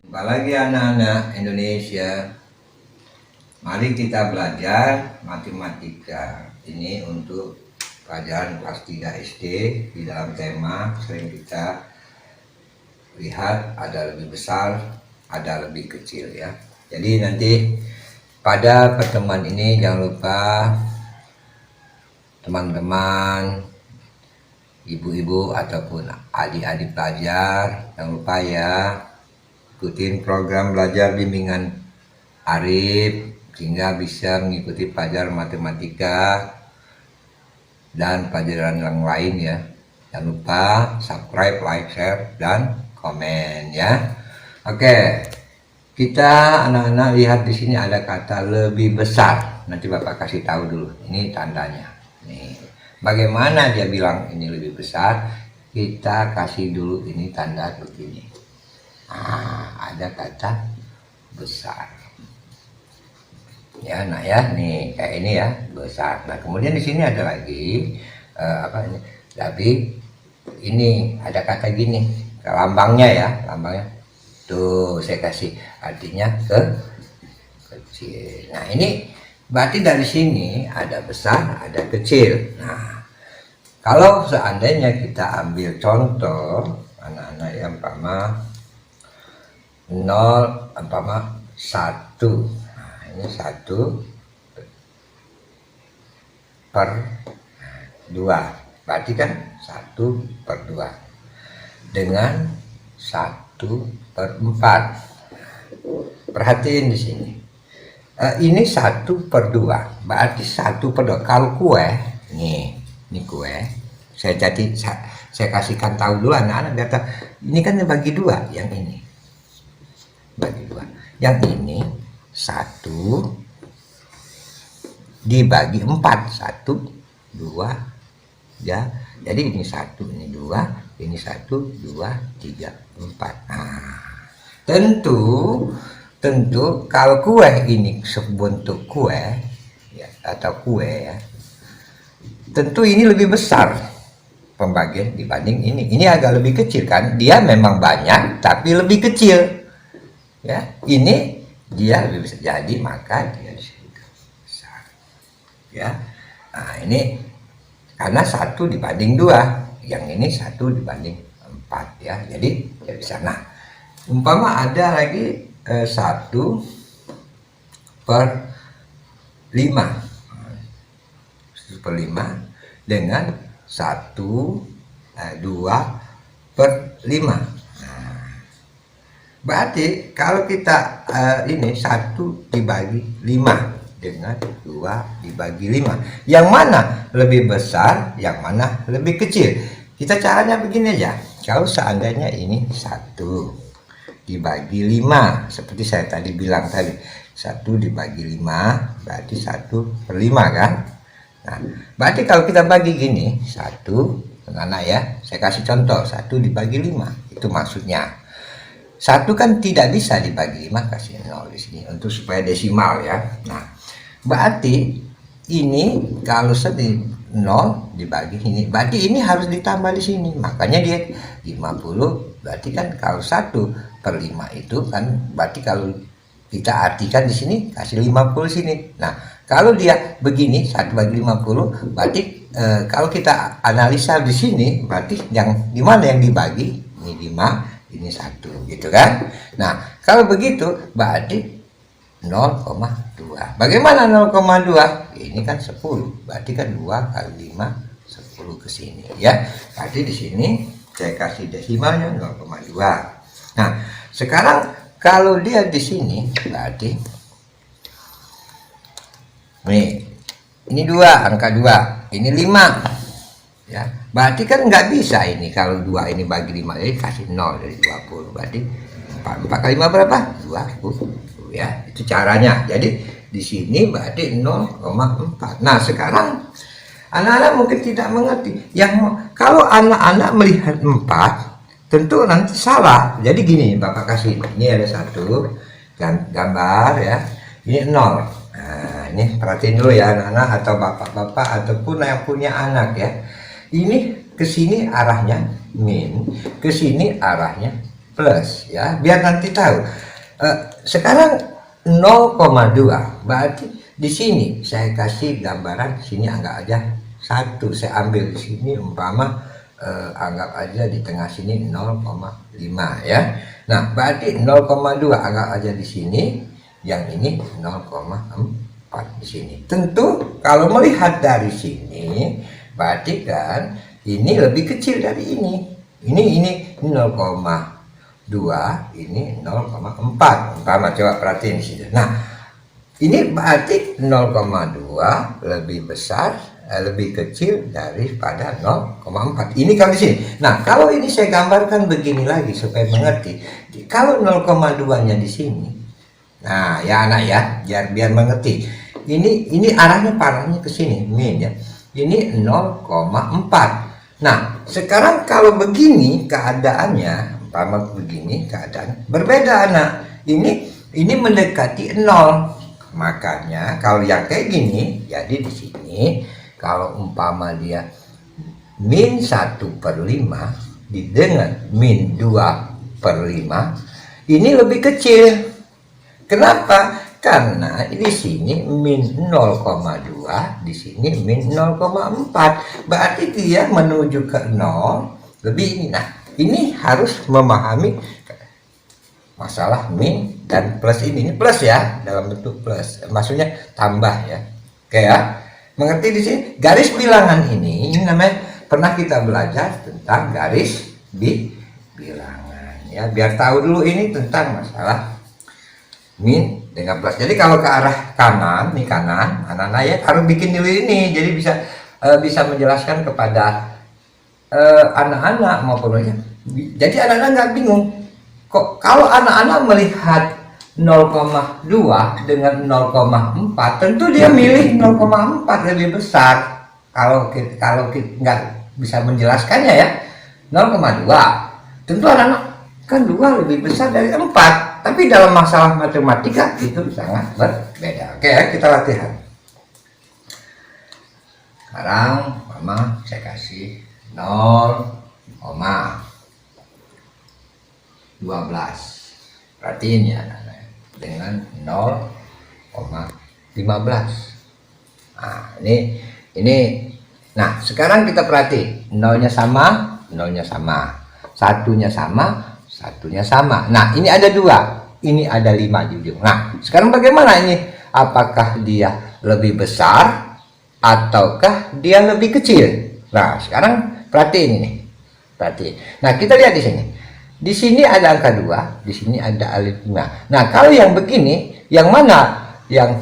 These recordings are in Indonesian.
Jumpa lagi anak-anak Indonesia. Mari kita belajar matematika. Ini untuk pelajaran kelas 3 SD. Di dalam tema sering kita lihat ada lebih besar, ada lebih kecil ya. Jadi nanti pada pertemuan ini jangan lupa teman-teman, ibu-ibu ataupun adik-adik pelajar, jangan lupa ya ikutin program belajar bimbingan Arif sehingga bisa mengikuti pelajaran matematika dan pelajaran yang lain ya. Jangan lupa subscribe, like, share, dan komen ya. Oke, kita anak-anak lihat di sini ada kata lebih besar. Nanti Bapak kasih tahu dulu. Ini tandanya. Nih, bagaimana dia bilang ini lebih besar? Kita kasih dulu ini tanda begini. Ada kata besar ya, nah ya, nih kayak ini ya, besar. Nah kemudian di sini ada lagi apa ini, tapi ini ada kata gini, lambangnya ya, lambangnya tuh saya kasih artinya kecil. Nah ini berarti dari sini ada besar, ada kecil. Nah kalau seandainya kita ambil contoh anak-anak yang umpama 0 umpama 1. Nah, ini 1 per 2. Berarti kan 1 per 2 dengan 1 per 4. Perhatiin di sini. Ini 1 per 2. Berarti 1 per 2. Kalau kue, nih, ini kue. Saya kasihkan tahu dulu anak-anak data. Ini kan bagi 2 yang ini. Bagi 2. Yang ini 1 dibagi 4. 1, 2 ya. Jadi ini 1, ini 2, ini 1, 2, 3, 4. Nah, tentu kalau kue ini sebentuk kue ya, atau kue ya, tentu ini lebih besar pembagian dibanding ini. Ini agak lebih kecil kan? Dia memang banyak tapi lebih kecil. Ya, ini dia lebih besar, jadi maka dia disebut besar ya. Nah ini karena 1 dibanding 2, yang ini 1 dibanding 4 ya, jadi dia besar. Nah umpama ada lagi 1 per 5, 1 per 5 dengan 1, 2 per 5. Berarti kalau kita ini 1 dibagi 5 dengan 2 dibagi 5, yang mana lebih besar, yang mana lebih kecil? Kita caranya begini aja. Kalau seandainya ini 1 dibagi 5, seperti saya tadi bilang tadi, 1 dibagi 5 berarti 1 per 5 kan? Nah, berarti kalau kita bagi gini, 1, anak ya, saya kasih contoh, 1 dibagi 5, itu maksudnya 1 kan tidak bisa dibagi 5, kasih 0 di sini untuk supaya desimal ya. Nah, berarti ini kalau 0 dibagi ini, berarti ini harus ditambah di sini. Makanya dia 50. Berarti kan kalau 1 per 5 itu kan berarti kalau kita artikan di sini kasih 50 sini. Nah, kalau dia begini 1 bagi 50, berarti kalau kita analisa di sini berarti yang di mana yang dibagi? Ini 5, ini 1 gitu kan. Nah kalau begitu berarti 0,2. Bagaimana 0,2? Ini kan 10, berarti kan 2 kali 5 10 ke sini ya. Berarti di sini saya kasih desimalnya 0,2. Nah sekarang kalau dia di sini berarti nih, ini 2, angka 2, ini 5 ya, berarti kan nggak bisa ini kalau 2 ini bagi 5, jadi kasih 0 dari 20, berarti 4 kali 5 berapa? 20 ya, itu caranya. Jadi di sini berarti 0,4. Nah sekarang anak-anak mungkin tidak mengerti, yang kalau anak-anak melihat 4 tentu nanti salah. Jadi gini, Bapak kasih, ini ada 1 gambar ya, ini 0. Nah ini perhatiin dulu ya anak-anak atau bapak-bapak ataupun yang punya anak ya. Ini ke sini arahnya min, ke sini arahnya plus ya, biar nanti tahu. Sekarang 0,2 berarti di sini saya kasih gambaran, sini anggap aja 1, saya ambil di sini umpama anggap aja di tengah sini 0,5 ya. Nah, berarti 0,2 anggap aja di sini, yang ini 0,4 di sini. Tentu kalau melihat dari sini berarti kan ini lebih kecil dari ini. Ini 0,2, ini 0,4. Umpama coba perhatiin di sini. Nah, ini berarti 0,2 lebih besar, lebih kecil daripada 0,4. Ini kalau di sini. Nah, kalau ini saya gambarkan begini lagi supaya mengerti. Kalau 0,2-nya di sini. Nah, ya anak ya, biar mengerti. Ini arahnya parahnya ke sini, min ya. Ini 0,4. Nah, sekarang kalau begini keadaannya, umpama begini keadaan berbeda anak. Ini mendekati 0. Makanya kalau yang kayak gini, jadi di sini kalau umpama dia min 1/5 dengan min 2/5, ini lebih kecil. Kenapa? Karena di sini min 0,2, di sini min 0,4. Berarti dia menuju ke 0 lebih ini. Nah, ini harus memahami masalah min dan plus ini plus ya, dalam bentuk plus. Maksudnya tambah ya. Oke ya. Mengerti di sini? Garis bilangan ini namanya, pernah kita belajar tentang garis bilangan ya. Biar tahu dulu ini tentang masalah min dengan plus. Jadi kalau ke arah kanan, nih kanan, anak-anak ya harus bikin dulu ini. Jadi bisa menjelaskan kepada anak-anak maupun aja. Jadi anak-anak nggak bingung. Kok kalau anak-anak melihat 0,2 dengan 0,4, tentu dia milih 0,4 lebih besar. Kalau kita nggak bisa menjelaskannya ya, 0,2. Tentu anak-anak kan 2 lebih besar dari 4. Tapi dalam masalah matematika itu sangat berbeda. Oke ya, kita latihan. Sekarang mama saya kasih 0,12. Perhatiin ya dengan 0,15. Nah, ini. Nah, sekarang kita perhati, nolnya sama, satunya sama, satunya sama. Nah, ini ada 2, ini ada 5 di ujung. Nah, sekarang bagaimana ini? Apakah dia lebih besar ataukah dia lebih kecil? Nah, sekarang perhatiin ini. Perhatiin. Nah, kita lihat di sini. Di sini ada angka 2, di sini ada alif 5. Nah, kalau yang begini, yang mana yang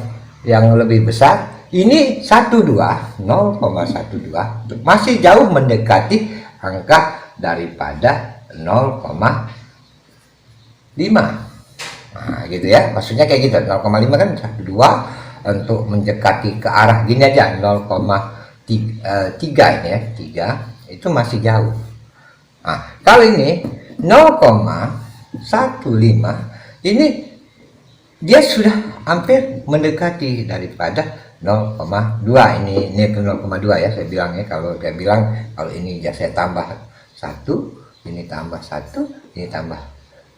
lebih besar? Ini 12, 0,12. Masih jauh mendekati angka daripada 0,5. Nah, gitu ya. Maksudnya kayak gitu. 0,5 kan 2 untuk mendekati ke arah gini aja, 0,3 ini ya, 3 itu masih jauh. Nah, kalau ini 0,15 ini dia sudah hampir mendekati daripada 0,2. ini 0,2 ya saya bilang ya. Kalau saya bilang kalau ini ya saya tambah 1, ini tambah 1, ini tambah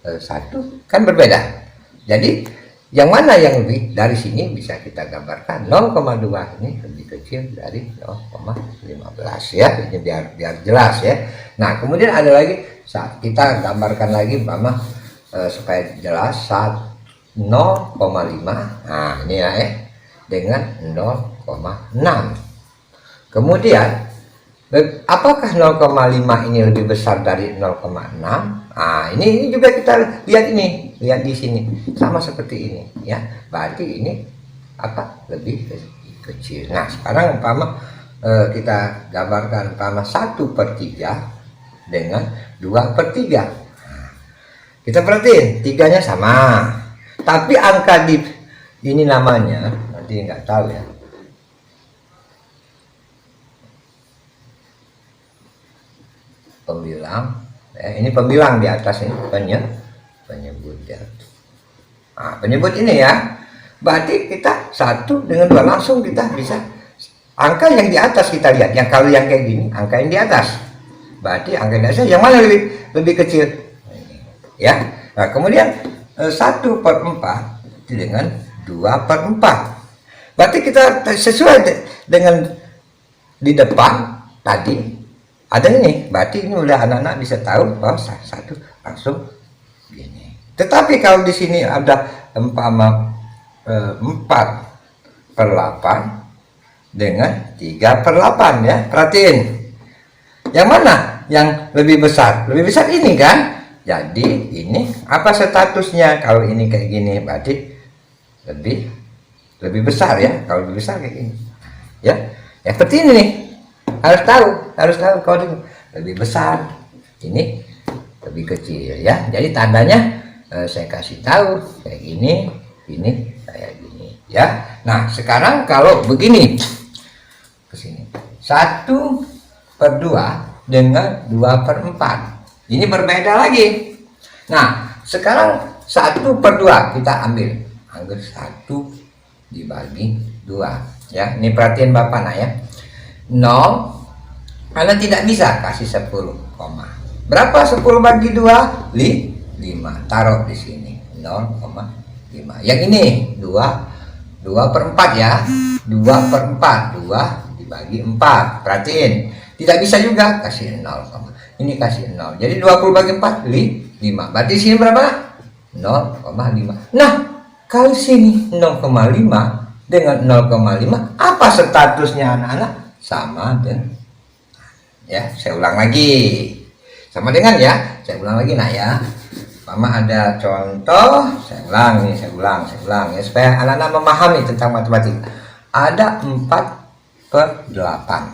1 kan berbeda. Jadi yang mana yang lebih, dari sini bisa kita gambarkan 0,2 ini lebih kecil dari 0,15 ya. Ini biar jelas ya. Nah, kemudian ada lagi, saat kita gambarkan lagi Mama supaya jelas, 0,5. Nah, ini ya, dengan 0,6. Kemudian apakah 0,5 ini lebih besar dari 0,6? Nah, ini juga kita lihat ini, lihat di sini sama seperti ini ya. Berarti ini apa? Lebih kecil. Nah, sekarang umpama kita gambarkan umpama 1/3 dengan 2/3. Nah, kita perhatiin 3-nya sama. Tapi angka di ini namanya nanti nggak tahu ya. Pembilang. Ini pembilang di atas ini penyebut ya. Nah, penyebut ini ya. Berarti kita 1 dengan 2 langsung kita bisa angka yang di atas kita lihat. Yang kalau yang kayak gini, angka yang di atas. Berarti angka yang di atas yang mana lebih kecil? ya. Nah kemudian 1/4 dengan 2/4, berarti kita sesuai dengan di depan tadi ada ini, berarti ini udah anak-anak bisa tahu bahwa satu langsung gini. Tetapi kalau di sini ada 4/8 dengan 3/8 ya, perhatiin yang mana yang lebih besar? Lebih besar ini kan. Jadi ini apa statusnya? Kalau ini kayak gini berarti lebih besar ya. Kalau lebih besar kayak gini ya, ya seperti ini nih, harus tahu kalau lebih besar, ini lebih kecil ya. Jadi tandanya saya kasih tahu kayak gini, ini kayak gini ya. Nah sekarang kalau begini ke sini 1/2 dengan 2/4, ini berbeda lagi. Nah sekarang 1/2 kita ambil 1 dibagi 2 ya. Ini perhatian Bapak nah ya, 0 karena tidak bisa kasih 10 koma. Berapa 10 bagi 2? 5. Taruh di sini 0,5. Yang ini 2/4 ya. 2/4, 2 dibagi 4. Perhatiin, tidak bisa juga kasih 0, ini kasih 0. Jadi 20 bagi 4 5. Berarti sini berapa? 0,5. Nah, kalau sini 0,5 dengan 0,5, apa statusnya anak-anak? Sama dengan ya, saya ulang lagi. Sama dengan ya, saya ulang lagi nah ya. Mama ada contoh, saya ulang nih, saya ulang ya supaya anak-anak memahami tentang matematika. Ada 4/8.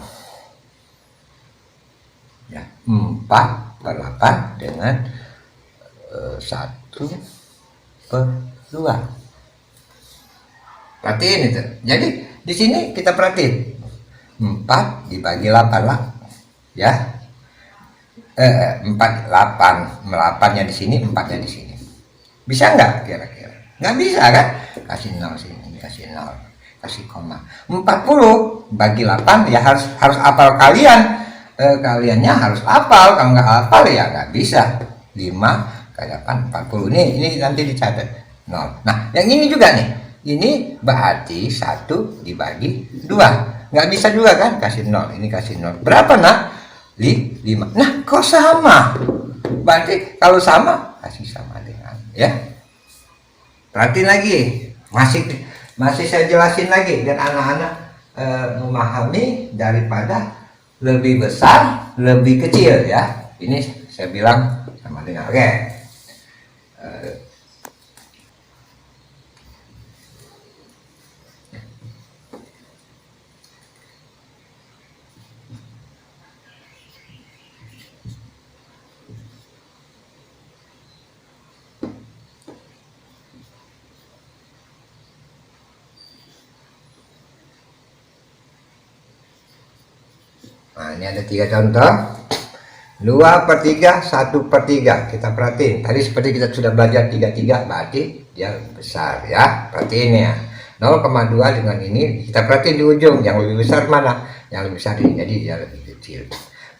Ya, 4/8 dengan 1/2. Perhatiin itu. Jadi di sini kita perhatiin 4 dibagi 8 lah ya. 8-nya di sini, 4-nya di sini. Bisa nggak kira-kira? Nggak bisa kan? Kasih 0 sini, kasih 0, kasih koma. 40 bagi 8 ya harus hafal kalian. Kaliannya harus hafal, kalau nggak hafal ya nggak bisa. 5 kali 8 40. Ini nanti dicatat 0. Nah yang ini juga nih, ini berarti 1 dibagi 2. Nggak bisa juga kan, kasih 0, ini kasih 0. Berapa nak? 5. Nah kok sama? Berarti kalau sama kasih sama dengan ya. Perhatiin lagi, masih saya jelasin lagi dan anak-anak memahami daripada lebih besar lebih kecil ya. Ini saya bilang sama dengan oke. Nah ini ada 3 contoh. 2/3, 1/3. Kita perhatiin. Tadi seperti kita sudah belajar 3/3, berarti dia besar ya. Perhatiin ya. 0,2 dengan ini kita perhatiin di ujung, yang lebih besar mana? Yang lebih besar ini, jadi dia lebih kecil.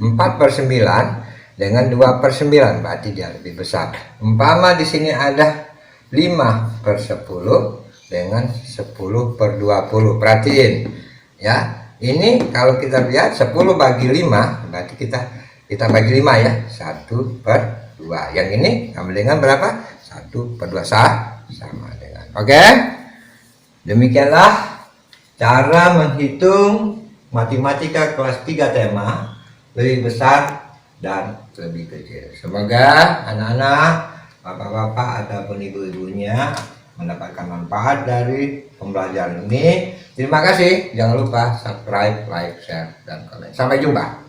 4/9 dengan 2/9, berarti dia lebih besar. Umpama di sini ada 5/10 dengan 10/20. Perhatiin ya. Ini kalau kita lihat 10 bagi 5, berarti kita bagi 5 ya, 1/2. Yang ini sama dengan berapa? 1/2 sama dengan. Oke. Demikianlah cara menghitung matematika kelas 3 tema lebih besar dan lebih kecil. Semoga anak-anak, bapak-bapak ataupun ibu-ibunya mendapatkan manfaat dari pembelajaran ini. Terima kasih. Jangan lupa subscribe, like, share, dan komen. Sampai jumpa.